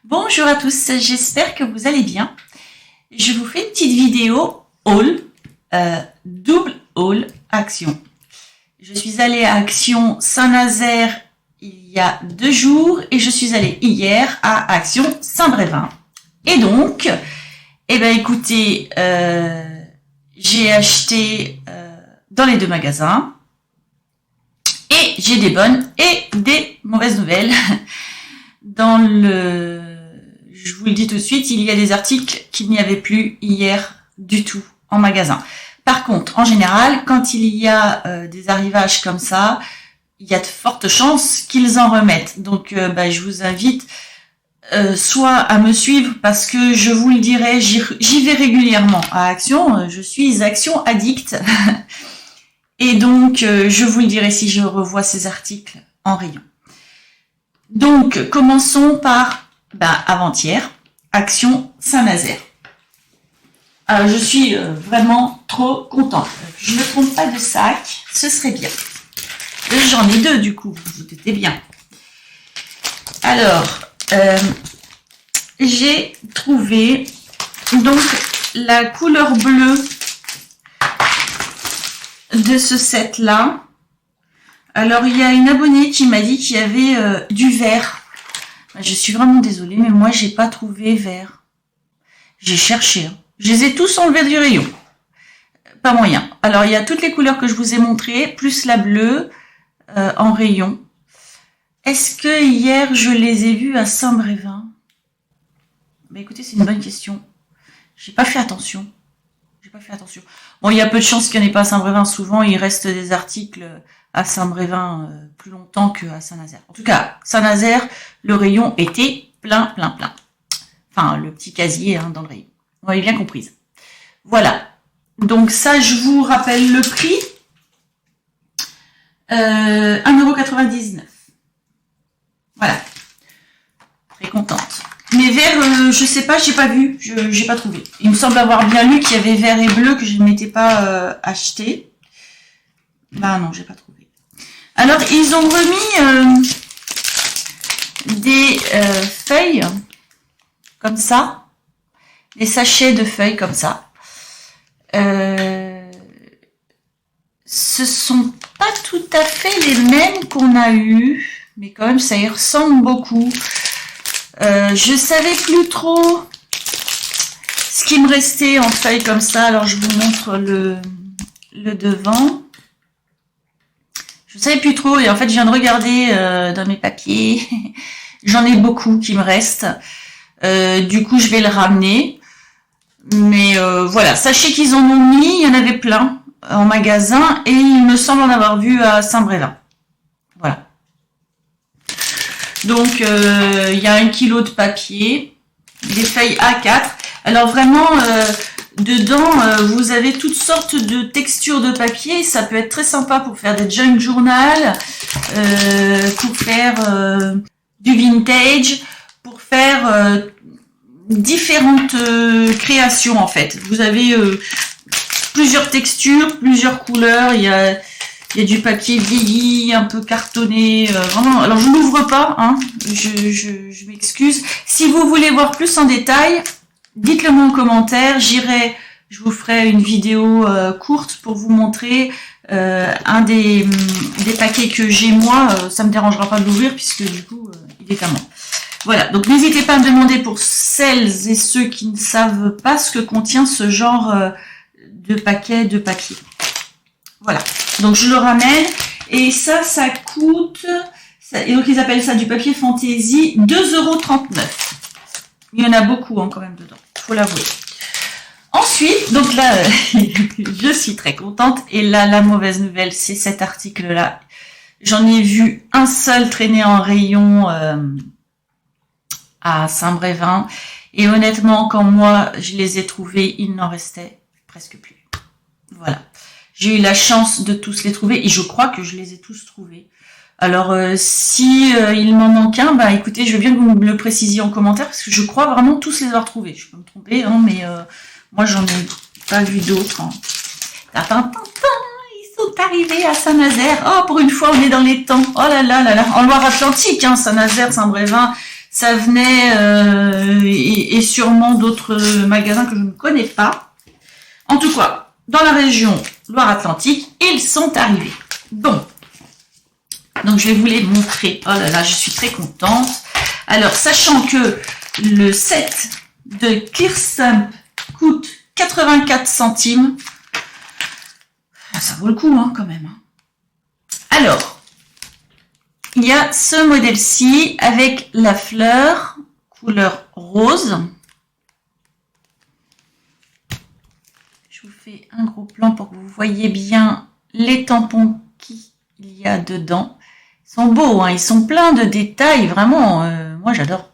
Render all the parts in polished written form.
Bonjour à tous, j'espère que vous allez bien. Je vous fais une petite vidéo haul, double haul Action. Je suis allée à Action Saint-Nazaire il y a 2 jours et je suis allée hier à Action Saint-Brévin. Et donc, écoutez, j'ai acheté dans les 2 magasins et j'ai des bonnes et des mauvaises nouvelles. Je vous le dis tout de suite, il y a des articles qu'il n'y avait plus hier du tout en magasin. Par contre, en général, quand il y a des arrivages comme ça, il y a de fortes chances qu'ils en remettent. Donc, je vous invite soit à me suivre parce que je vous le dirai, j'y vais régulièrement à Action. Je suis Action addict. Et donc, je vous le dirai si je revois ces articles en rayon. Donc, commençons par avant-hier, Action Saint-Nazaire. Je suis vraiment trop contente. Je ne me trompe pas de sac, ce serait bien. J'en ai 2 du coup, vous vous doutez bien. Alors, j'ai trouvé donc la couleur bleue de ce set-là. Alors, il y a une abonnée qui m'a dit qu'il y avait du vert. Je suis vraiment désolée, mais moi, j'ai pas trouvé vert. J'ai cherché. Je les ai tous enlevés du rayon. Pas moyen. Alors, il y a toutes les couleurs que je vous ai montrées, plus la bleue en rayon. Est-ce que hier, je les ai vus à Saint-Brévin? Écoutez, c'est une bonne question. J'ai pas fait attention. Bon, il y a peu de chances qu'il n'y en ait pas à Saint-Brévin. Souvent, il reste des articles à Saint-Brévin plus longtemps qu'à Saint-Nazaire. En tout cas, Saint-Nazaire, le rayon était plein. Enfin, le petit casier dans le rayon. Vous m'avez bien comprise. Voilà. Donc ça, je vous rappelle le prix. 1,99 €. Voilà. Très contente. Mais vert, je sais pas, j'ai pas vu. J'ai pas trouvé. Il me semble avoir bien lu qu'il y avait vert et bleu que je ne m'étais pas acheté. Non, j'ai pas trouvé. Alors, ils ont remis des feuilles comme ça, des sachets de feuilles comme ça. Ce sont pas tout à fait les mêmes qu'on a eu, mais quand même, ça y ressemble beaucoup. Je savais plus trop ce qui me restait en feuilles comme ça. Alors, je vous montre le devant. Je ne savais plus trop et en fait je viens de regarder dans mes papiers, j'en ai beaucoup qui me restent, du coup je vais le ramener, mais voilà, sachez qu'ils en ont mis, il y en avait plein en magasin et il me semble en avoir vu à Saint-Brévin, voilà. Donc il y a 1 kg de papier, des feuilles A4, alors vraiment... dedans, vous avez toutes sortes de textures de papier. Ça peut être très sympa pour faire des junk journal, pour faire du vintage, pour faire différentes créations en fait. Vous avez plusieurs textures, plusieurs couleurs. Il y a du papier vieilli, un peu cartonné. Vraiment. Alors je l'ouvre pas, je m'excuse. Si vous voulez voir plus en détail, dites-le moi en commentaire, je vous ferai une vidéo courte pour vous montrer un des paquets que j'ai moi. Ça me dérangera pas de l'ouvrir puisque du coup, il est à moi. Voilà, donc n'hésitez pas à me demander pour celles et ceux qui ne savent pas ce que contient ce genre de paquet de papier. Voilà, donc je le ramène et ça coûte, et donc ils appellent ça du papier fantaisie, 2,39 €. Il y en a beaucoup quand même dedans, faut l'avouer. Ensuite, donc là, je suis très contente. Et là, la mauvaise nouvelle, c'est cet article-là. J'en ai vu un seul traîner en rayon à Saint-Brévin. Et honnêtement, quand moi, je les ai trouvés, il n'en restait presque plus. Voilà. J'ai eu la chance de tous les trouver. Et je crois que je les ai tous trouvés. Alors, si il m'en manque un, écoutez, je veux bien que vous me le précisiez en commentaire, parce que je crois vraiment tous les avoir trouvés. Je peux me tromper, mais moi, j'en ai pas vu d'autres. Ils sont arrivés à Saint-Nazaire. Oh, pour une fois, on est dans les temps. Oh là là là là. En Loire-Atlantique, Saint-Nazaire, Saint-Brévin, Ça venait et sûrement d'autres magasins que je ne connais pas. En tout cas, dans la région Loire-Atlantique, ils sont arrivés. Bon, donc je vais vous les montrer. Oh là là, je suis très contente. Alors, sachant que le set de Clearstamp coûte 84 centimes, ça vaut le coup hein, quand même. Alors, il y a ce modèle-ci avec la fleur couleur rose. Je vous fais un gros plan pour que vous voyez bien les tampons qu'il y a dedans. Ils sont beaux, hein, ils sont pleins de détails, vraiment. Moi, j'adore.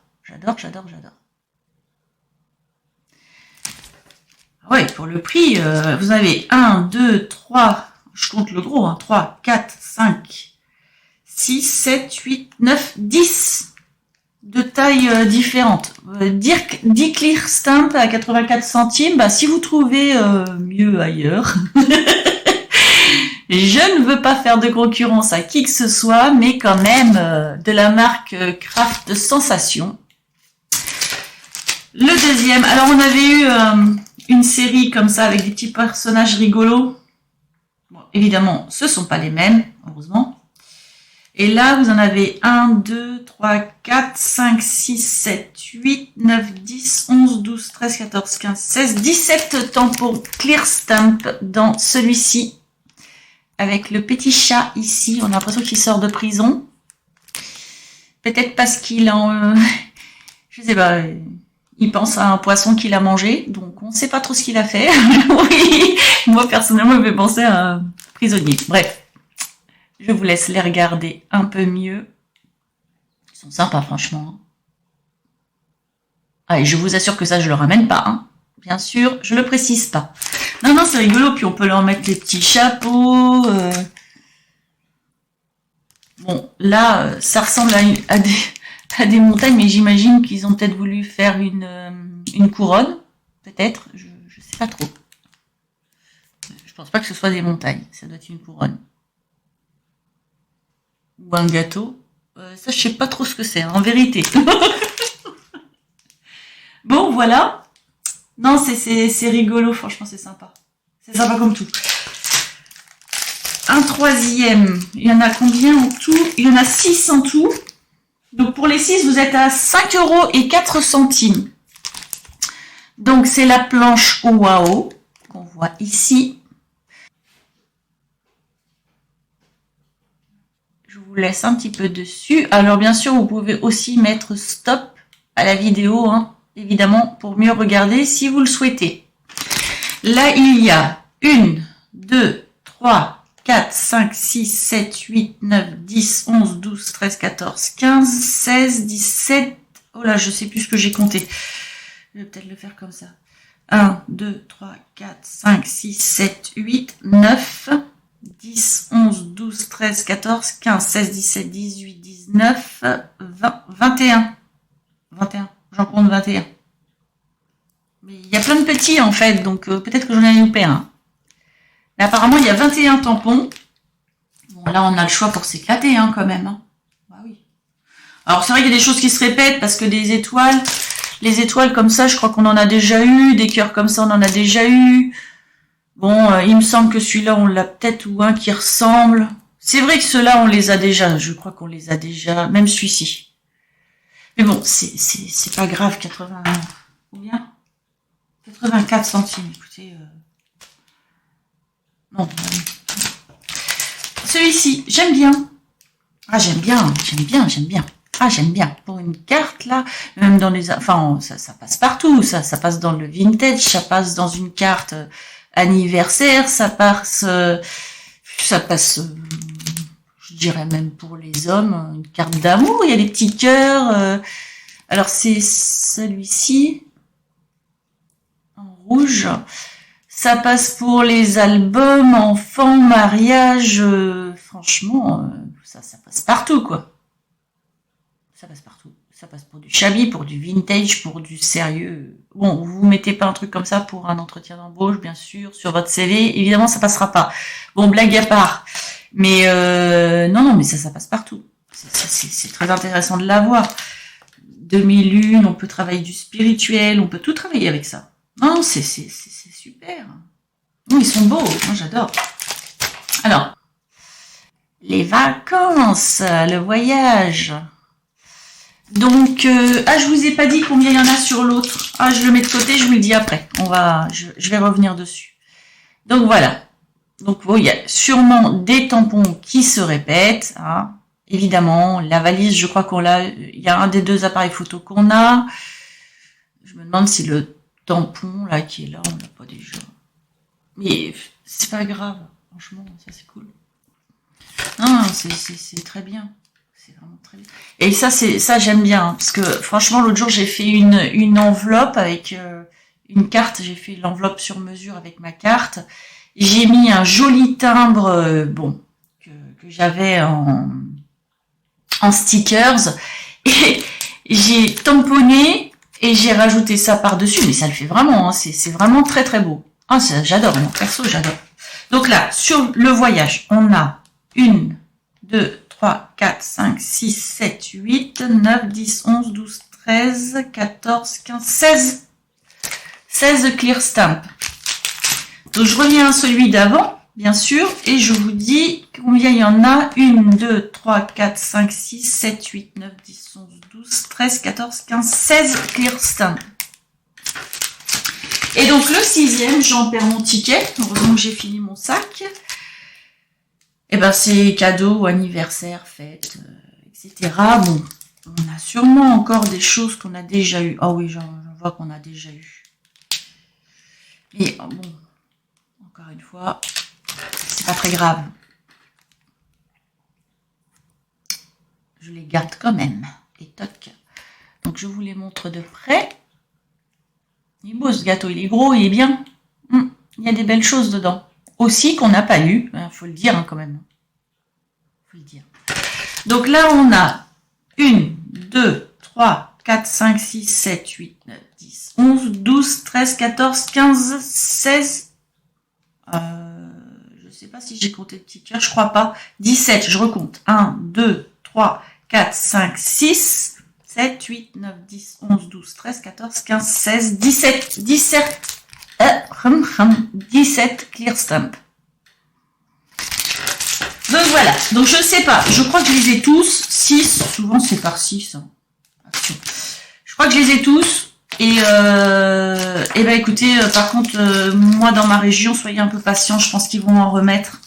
Ouais, pour le prix, vous avez 1, 2, 3, je compte le gros, hein, 3, 4, 5, 6, 7, 8, 9, 10 de tailles différentes. 10 Clearstamp à 84 centimes, bah, si vous trouvez mieux ailleurs. Je ne veux pas faire de concurrence à qui que ce soit, mais quand même de la marque Craft Sensation. Le deuxième, alors on avait eu une série comme ça avec des petits personnages rigolos. Bon, évidemment, ce ne sont pas les mêmes, heureusement. Et là, vous en avez 1, 2, 3, 4, 5, 6, 7, 8, 9, 10, 11, 12, 13, 14, 15, 16, 17 tampons Clearstamp dans celui-ci. Avec le petit chat ici, on a l'impression qu'il sort de prison. Peut-être parce qu'il en... je sais pas, il pense à un poisson qu'il a mangé, donc on ne sait pas trop ce qu'il a fait. Oui, moi personnellement, il me fait penser à un prisonnier. Bref, je vous laisse les regarder un peu mieux. Ils sont sympas, franchement. Ah, et je vous assure que ça, je le ramène pas, hein. Bien sûr, je le précise pas. Non, c'est rigolo. Puis on peut leur mettre les petits chapeaux. Bon, là, ça ressemble à des montagnes, mais j'imagine qu'ils ont peut-être voulu faire une couronne. Peut-être, je sais pas trop. Je pense pas que ce soit des montagnes. Ça doit être une couronne. Ou un gâteau. Ça, je sais pas trop ce que c'est, en vérité. Bon, voilà. Non, c'est rigolo, franchement, c'est sympa. C'est sympa comme tout. Un troisième, il y en a combien en tout? Il y en a 6 en tout. Donc pour les 6, vous êtes à 5 € et 4 centimes. Donc c'est la planche Waouh qu'on voit ici. Je vous laisse un petit peu dessus. Alors bien sûr, vous pouvez aussi mettre stop à la vidéo, hein, évidemment, pour mieux regarder si vous le souhaitez. Là, il y a 1, 2, 3, 4, 5, 6, 7, 8, 9, 10, 11, 12, 13, 14, 15, 16, 17. Oh là, je sais plus ce que j'ai compté. Je vais peut-être le faire comme ça. 1, 2, 3, 4, 5, 6, 7, 8, 9, 10, 11, 12, 13, 14, 15, 16, 17, 18, 19, 20, 21. 21. J'en compte 21. Mais il y a plein de petits en fait, donc peut-être que j'en ai loupé un. Mais apparemment, il y a 21 tampons. Bon, là, on a le choix pour s'éclater hein, quand même. Hein. Bah oui. Alors, c'est vrai qu'il y a des choses qui se répètent parce que des étoiles, les étoiles comme ça, je crois qu'on en a déjà eu. Des cœurs comme ça, on en a déjà eu. Bon, il me semble que celui-là, on l'a peut-être ou un qui ressemble. C'est vrai que ceux-là, on les a déjà. Je crois qu'on les a déjà. Même celui-ci. Mais bon, c'est pas grave. 80... Combien 84 centimes. Écoutez... Non. Celui-ci, j'aime bien. Ah, j'aime bien. Ah, j'aime bien. Pour une carte, là, même dans les... Enfin, ça passe partout. Ça passe dans le vintage, ça passe dans une carte anniversaire, ça passe... je dirais même pour les hommes, une carte d'amour. Il y a des petits cœurs. Alors, c'est celui-ci, en rouge. Ça passe pour les albums, enfants, mariage, franchement, ça passe partout, quoi. Ça passe partout. Ça passe pour du shabby, pour du vintage, pour du sérieux. Bon, vous mettez pas un truc comme ça pour un entretien d'embauche, bien sûr, sur votre CV. Évidemment, ça passera pas. Bon, blague à part. Mais non, mais ça passe partout. C'est très intéressant de l'avoir. demi-lune, on peut travailler du spirituel, on peut tout travailler avec ça. Non, c'est super. Non, ils sont beaux, moi j'adore. Alors, les vacances, le voyage. Donc, je vous ai pas dit combien il y en a sur l'autre. Ah, je le mets de côté, je vous le dis après. Je vais revenir dessus. Donc voilà. Donc bon, il y a sûrement des tampons qui se répètent. Hein. Évidemment, la valise, je crois qu'on l'a. Il y a un des deux appareils photo qu'on a. Je me demande si le tampon là qui est là, on l'a pas déjà. Mais c'est pas grave. Franchement, ça c'est cool. Non, c'est très bien. C'est vraiment très bien. Et ça j'aime bien hein, parce que franchement l'autre jour j'ai fait une enveloppe avec une carte. J'ai fait l'enveloppe sur mesure avec ma carte. J'ai mis un joli timbre bon que j'avais en stickers et j'ai tamponné et j'ai rajouté ça par-dessus. Mais ça le fait vraiment. Hein, c'est vraiment très très beau. Ah, j'adore. Moi perso j'adore. Donc là sur le voyage on a 1, 2, 3, 4, 5, 6, 7, 8, 9, 10, 11, 12, 13, 14, 15, 16. 16 clear stamp. Donc je reviens à celui d'avant, bien sûr, et je vous dis combien il y en a. 1, 2, 3, 4, 5, 6, 7, 8, 9, 10, 11, 12, 13, 14, 15, 16 clear stamp. Et donc le 6e, j'en perds mon ticket. Heureusement que j'ai fini mon sac. Et ben c'est cadeau, anniversaire, fête, etc. Bon, on a sûrement encore des choses qu'on a déjà eues. Ah oui, j'en vois qu'on a déjà eu. Mais bon, encore une fois, c'est pas très grave. Je les garde quand même. Et toc. Donc je vous les montre de près. Il est beau ce gâteau, il est gros, il est bien. Il y a des belles choses dedans. Aussi qu'on n'a pas eu, il faut le dire hein, quand même. Faut le dire. Donc là on a 1, 2, 3, 4, 5, 6, 7, 8, 9, 10, 11, 12, 13, 14, 15, 16. Je sais pas si j'ai compté le petit cœur, je crois pas. 17, je recompte. 1, 2, 3, 4, 5, 6, 7, 8, 9, 10, 11, 12, 13, 14, 15, 16, 17. 17 clear stamp. Donc voilà, donc je sais pas, je crois que je les ai tous, 6, souvent c'est par 6. Hein. Je crois que je les ai tous, et ben écoutez, par contre, moi dans ma région, soyez un peu patients, je pense qu'ils vont en remettre.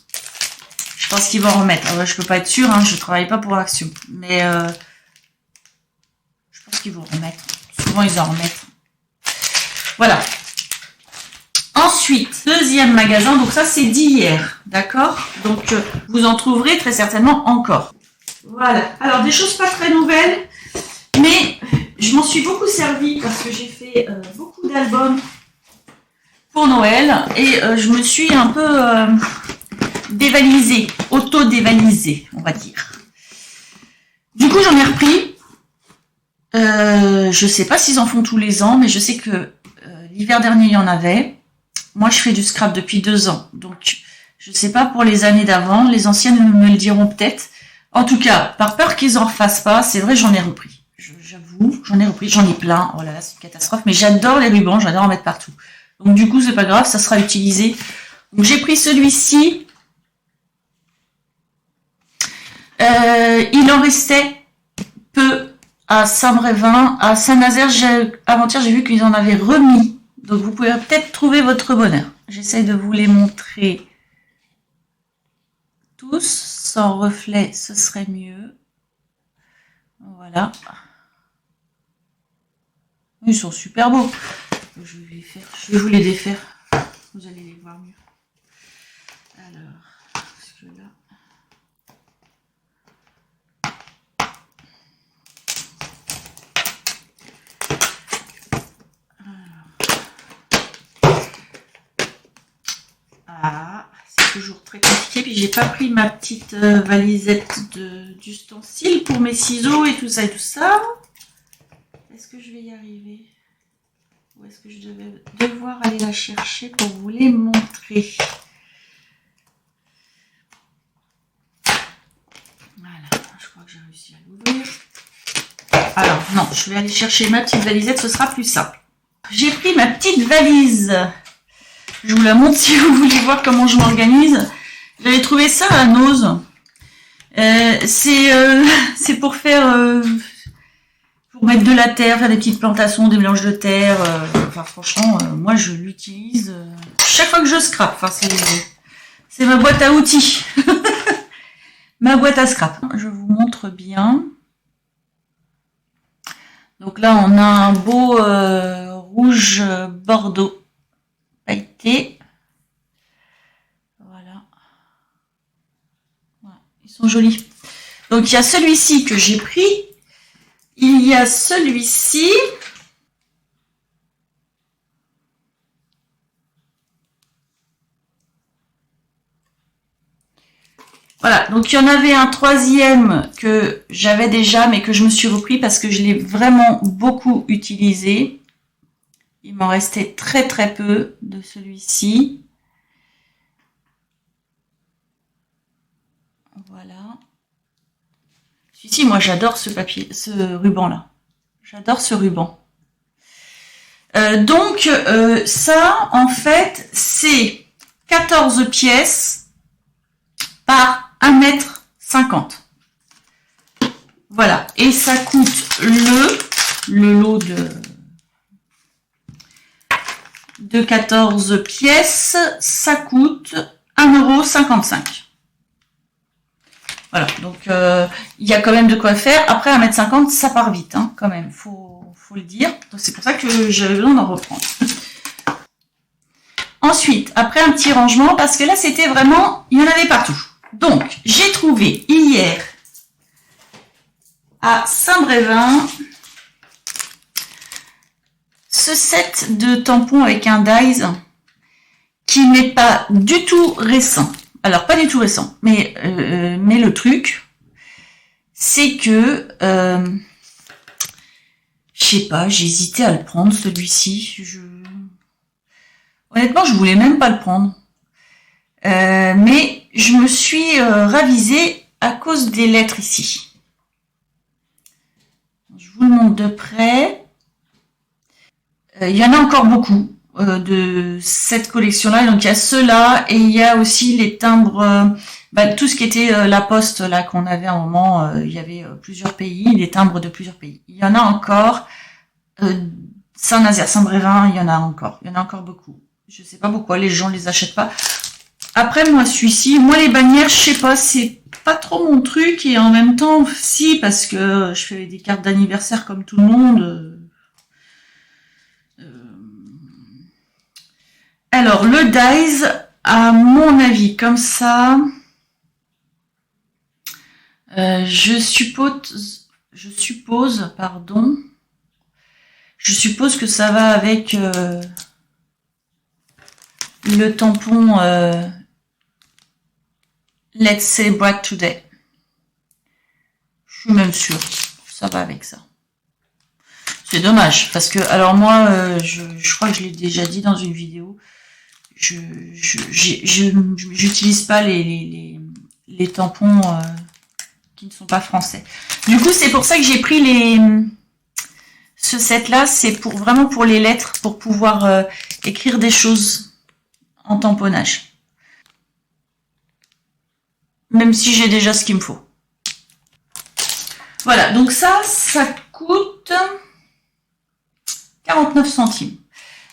Je pense qu'ils vont en remettre. Ah ouais, je peux pas être sûre, hein, je travaille pas pour Action, mais je pense qu'ils vont en remettre. Souvent ils en remettent. Voilà. Ensuite, deuxième magasin, donc ça c'est d'hier, d'accord? Donc vous en trouverez très certainement encore. Voilà, alors des choses pas très nouvelles, mais je m'en suis beaucoup servi parce que j'ai fait beaucoup d'albums pour Noël et je me suis un peu dévalisée, auto-dévalisée, on va dire. Du coup j'en ai repris, je sais pas s'ils en font tous les ans, mais je sais que l'hiver dernier il y en avait. Moi, je fais du scrap depuis 2 ans, donc je ne sais pas pour les années d'avant, les anciennes me le diront peut-être. En tout cas, par peur qu'ils en refassent pas, c'est vrai, j'en ai repris. J'avoue, j'en ai repris, j'en ai plein. Oh là là, c'est une catastrophe, mais j'adore les rubans, j'adore en mettre partout. Donc du coup, c'est pas grave, ça sera utilisé. Donc j'ai pris celui-ci. Il en restait peu à Saint-Brévin, à Saint-Nazaire. Avant-hier, j'ai vu qu'ils en avaient remis. Donc vous pouvez peut-être trouver votre bonheur. J'essaie de vous les montrer tous. Sans reflet, ce serait mieux. Voilà. Ils sont super beaux. Je vais vous les défaire. Vous allez les voir mieux. Alors, parce que là... Ah, c'est toujours très compliqué. Puis j'ai pas pris ma petite valisette d'ustensiles pour mes ciseaux et tout ça et tout ça. Est-ce que je vais y arriver? Ou est-ce que je vais devoir aller la chercher pour vous les montrer? Voilà, je crois que j'ai réussi à l'ouvrir. Alors, non, je vais aller chercher ma petite valisette, ce sera plus simple. J'ai pris ma petite valise. Je vous la montre si vous voulez voir comment je m'organise. J'avais trouvé ça à Nose. C'est pour faire... pour mettre de la terre, faire des petites plantations, des mélanges de terre. Enfin, franchement, moi, je l'utilise chaque fois que je scrape. Enfin, c'est ma boîte à outils. Ma boîte à scrap. Je vous montre bien. Donc là, on a un beau rouge bordeaux pailleté. Voilà. Voilà. Ils sont jolis. Donc, il y a celui-ci que j'ai pris. Il y a celui-ci. Voilà, donc il y en avait un troisième que j'avais déjà, mais que je me suis repris parce que je l'ai vraiment beaucoup utilisé. Il m'en restait très très peu de celui-ci. Voilà. Celui-ci, moi j'adore ce papier, ce ruban-là. J'adore ce ruban. Donc ça, en fait, c'est 14 pièces par 1,50 m. Voilà. Et ça coûte le lot de 14 pièces, ça coûte 1,55 €. Voilà. Donc, il y a quand même de quoi faire. Après, 1,50 m, ça part vite, hein, quand même. Faut le dire. Donc, c'est pour ça que j'avais besoin d'en reprendre. Ensuite, après un petit rangement, parce que là, c'était vraiment... Il y en avait partout. Donc, j'ai trouvé hier à Saint-Brévin ce set de tampons avec un dies qui n'est pas du tout récent. Alors, pas du tout récent, mais le truc, c'est que, je sais pas, j'ai hésité à le prendre, celui-ci. Honnêtement, je voulais même pas le prendre. Mais je me suis ravisée à cause des lettres ici. Je vous le montre de près. Il y en a encore beaucoup de cette collection-là. Donc il y a ceux-là et il y a aussi les timbres, tout ce qui était la poste là qu'on avait à un moment. Il y avait plusieurs pays, les timbres de plusieurs pays. Il y en a encore. Saint-Nazaire, Saint-Brévin, il y en a encore beaucoup. Je sais pas pourquoi les gens les achètent pas. Après, moi, celui-ci, moi, les bannières, je sais pas, c'est pas trop mon truc, et en même temps, si, parce que je fais des cartes d'anniversaire comme tout le monde. Alors, le dies, à mon avis, comme ça, je suppose, que ça va avec le tampon Let's Celebrate Today. Je suis même sûre, ça va avec ça. C'est dommage, parce que, alors moi, je crois que je l'ai déjà dit dans une vidéo, j'utilise pas les tampons qui ne sont pas français. Du coup, c'est pour ça que j'ai pris ce set-là, c'est vraiment pour les lettres, pour pouvoir écrire des choses en tamponnage. Même si j'ai déjà ce qu'il me faut. Voilà, donc ça coûte 49 centimes.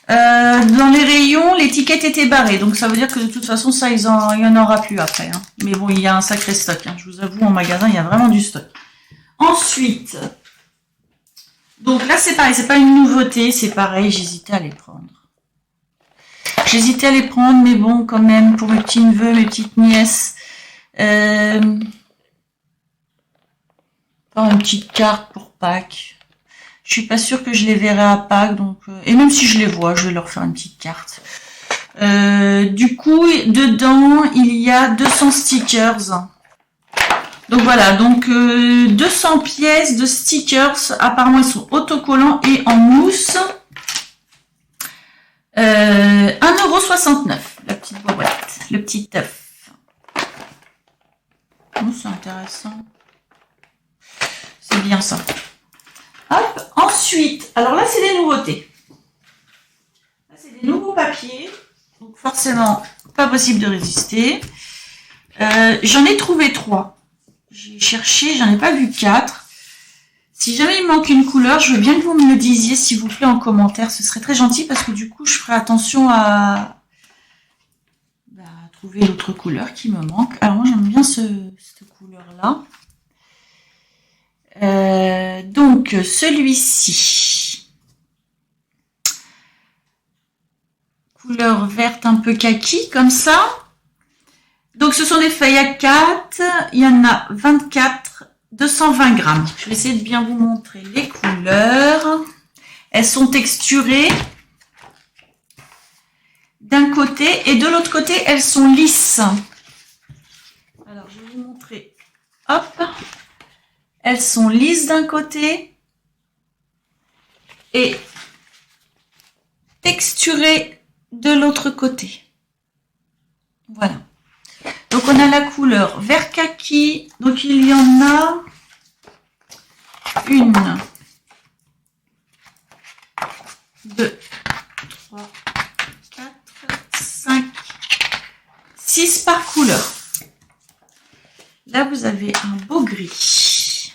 Dans les rayons, l'étiquette était barrée, donc ça veut dire que de toute façon, ça, il y en aura plus après. Hein. Mais bon, il y a un sacré stock. Hein. Je vous avoue, en magasin, il y a vraiment du stock. Ensuite, donc là, c'est pareil, c'est pas une nouveauté, c'est pareil, j'hésitais à les prendre. Mais bon, quand même, pour mes petits neveux, mes petites nièces, faire une petite carte pour Pâques. Je suis pas sûre que je les verrai à Pâques, donc et même si je les vois, je vais leur faire une petite carte. Du coup, dedans, il y a 200 stickers. Donc voilà, donc 200 pièces de stickers. Apparemment, ils sont autocollants et en mousse. 1,69 €, la petite boîte, le petit œuf. Oh, c'est intéressant. C'est bien ça. Hop. Ensuite, alors là, c'est des nouveautés. Là, c'est des nouveaux papiers. Donc forcément, pas possible de résister. J'en ai trouvé 3. J'ai cherché, j'en ai pas vu 4. Si jamais il manque une couleur, je veux bien que vous me le disiez, s'il vous plaît, en commentaire. Ce serait très gentil parce que du coup, je ferai attention à trouver l'autre couleur qui me manque. Alors moi, j'aime bien cette couleur-là. Donc, celui-ci. Couleur verte un peu kaki, comme ça. Donc, ce sont des feuilles A4. Il y en a 24. 220 grammes. Je vais essayer de bien vous montrer les couleurs. Elles sont texturées d'un côté et de l'autre côté, elles sont lisses. Alors, je vais vous montrer. Hop. Elles sont lisses d'un côté et texturées de l'autre côté. Voilà. Donc, on a la couleur vert kaki. Donc, il y en a 1, 2, 3, 4, 5, 6 par couleur. Là, vous avez un beau gris.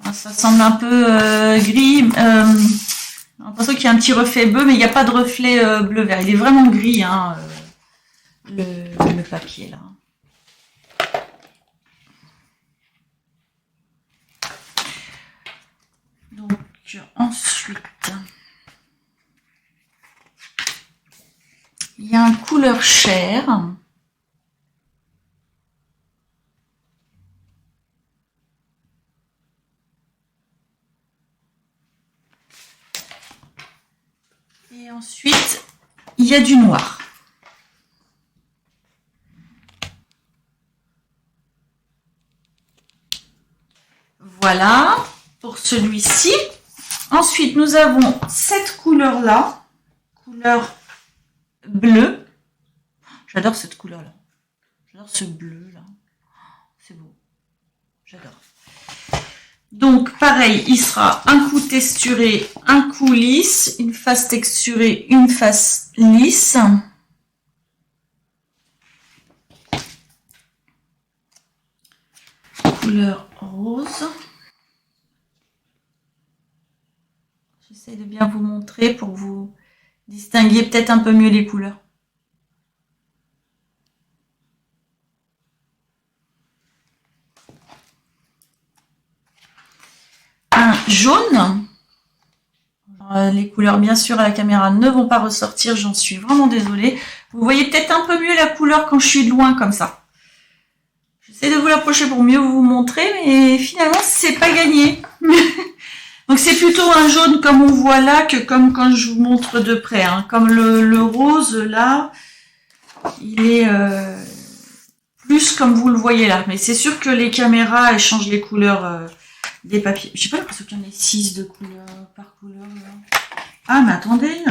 Alors, ça semble un peu gris. J'ai l'impression qu'il y a un petit reflet bleu, mais il n'y a pas de reflet bleu-vert. Il est vraiment gris, hein, le papier, là. Donc, ensuite, il y a un couleur chair. Et ensuite, il y a du noir. Voilà pour celui-ci. Ensuite, nous avons cette couleur-là, couleur bleu. J'adore cette couleur-là. J'adore ce bleu-là. C'est beau. J'adore. Donc, pareil, il sera un coup texturé, un coup lisse, une face texturée, une face lisse. Couleur rose. J'essaie de bien vous montrer pour que vous distinguiez peut-être un peu mieux les couleurs. Un jaune. Les couleurs, bien sûr, à la caméra ne vont pas ressortir. J'en suis vraiment désolée. Vous voyez peut-être un peu mieux la couleur quand je suis de loin comme ça. J'essaie de vous l'approcher pour mieux vous montrer, mais finalement, c'est pas gagné. Donc, c'est plutôt un jaune comme on voit là que comme quand je vous montre de près. Hein. Comme le rose, là, il est plus comme vous le voyez là. Mais c'est sûr que les caméras, elles changent les couleurs des papiers. J'ai pas l'impression qu'il y en ait 6 de couleurs par couleur. Là. Ah, mais attendez.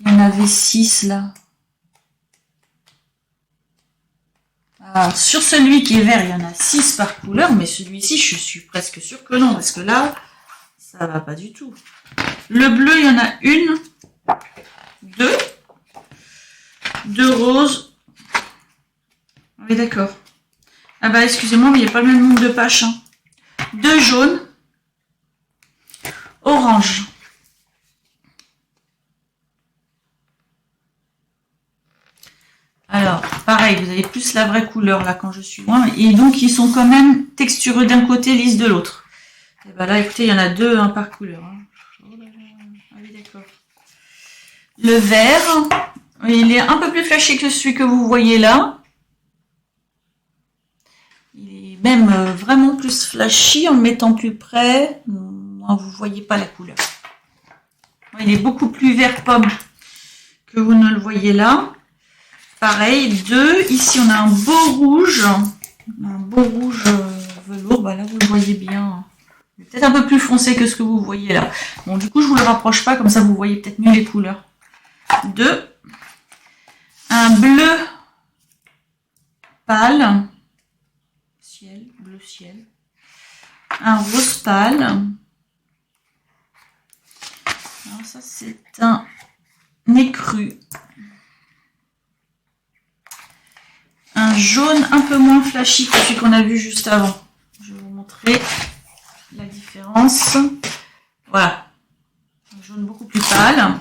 Il y en avait 6 là. Alors, sur celui qui est vert, il y en a 6 par couleur, mais celui-ci, je suis presque sûre que non, parce que là, ça va pas du tout. Le bleu, il y en a 1, 2, 2 roses. Oui, d'accord. Ah bah, excusez-moi, mais il n'y a pas le même nombre de pages. Hein. 2 jaunes, orange. Alors, pareil, vous avez plus la vraie couleur là quand je suis loin. Et donc, ils sont quand même textureux d'un côté, lisses de l'autre. Et ben là, écoutez, il y en a 2 hein, par couleur. Hein. Ah oui, d'accord. Le vert, il est un peu plus flashé que celui que vous voyez là. Il est même vraiment plus flashy en le mettant plus près. Vous ne voyez pas la couleur. Il est beaucoup plus vert pomme que vous ne le voyez là. Pareil, 2. Ici, on a un beau rouge. Un beau rouge velours. Bah là, vous le voyez bien. Peut-être un peu plus foncé que ce que vous voyez là. Bon, du coup, je vous le rapproche pas. Comme ça, vous voyez peut-être mieux les couleurs. 2. Un bleu pâle, ciel, bleu ciel, un rose pâle. Alors ça c'est un écru, un jaune un peu moins flashy que celui qu'on a vu juste avant. Je vais vous montrer la différence. Voilà, un jaune beaucoup plus pâle,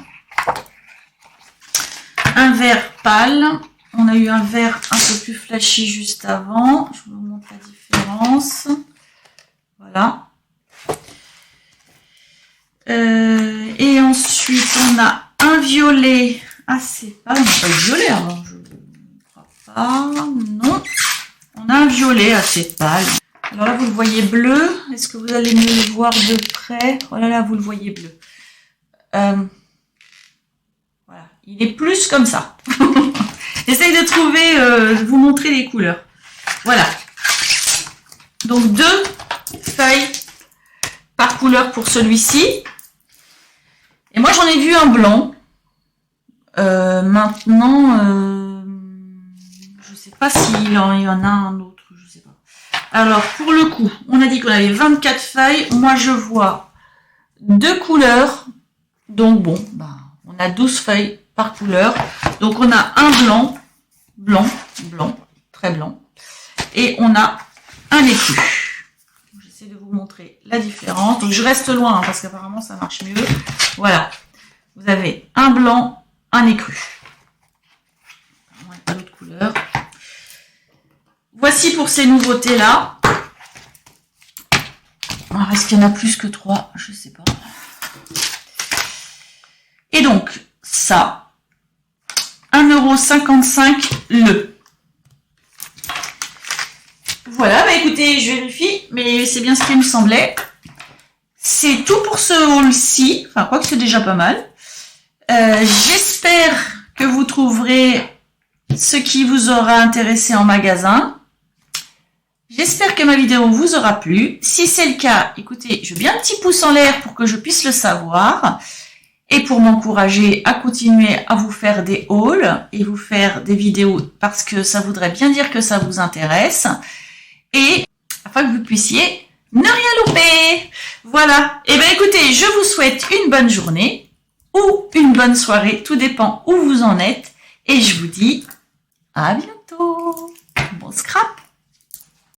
un vert pâle. On a eu un vert un peu plus flashy juste avant. Je vous montre la différence. Voilà. Et ensuite, on a un violet assez pâle. On n'a pas eu de violet avant, je ne crois pas. Non. On a un violet assez pâle. Alors là, vous le voyez bleu. Est-ce que vous allez mieux le voir de près? Oh là là, vous le voyez bleu. Voilà. Il est plus comme ça. J'essaye de trouver, de vous montrer les couleurs. Voilà. Donc 2 feuilles par couleur pour celui-ci. Et moi j'en ai vu un blanc. Maintenant, je sais pas s'il y en a un autre, je sais pas. Alors pour le coup, on a dit qu'on avait 24 feuilles. Moi je vois 2 couleurs. Donc bon, bah, on a 12 feuilles par couleur. Donc on a un blanc, blanc, blanc, très blanc. Et on a un écru. J'essaie de vous montrer la différence. Donc je reste loin hein, parce qu'apparemment ça marche mieux. Voilà. Vous avez un blanc, un écru. Pas d'autre couleur. Voici pour ces nouveautés-là. Alors, est-ce qu'il y en a plus que 3? Je sais pas. Et donc, ça, 1,55 € le. Voilà, bah écoutez, je vérifie, mais c'est bien ce qui me semblait. C'est tout pour ce haul-ci. Enfin, quoi que c'est déjà pas mal. J'espère que vous trouverez ce qui vous aura intéressé en magasin. J'espère que ma vidéo vous aura plu. Si c'est le cas, écoutez, je veux bien un petit pouce en l'air pour que je puisse le savoir. Et pour m'encourager à continuer à vous faire des hauls et vous faire des vidéos parce que ça voudrait bien dire que ça vous intéresse. Et afin que vous puissiez ne rien louper. Voilà. Et bien écoutez, je vous souhaite une bonne journée ou une bonne soirée. Tout dépend où vous en êtes. Et je vous dis à bientôt. Bon scrap.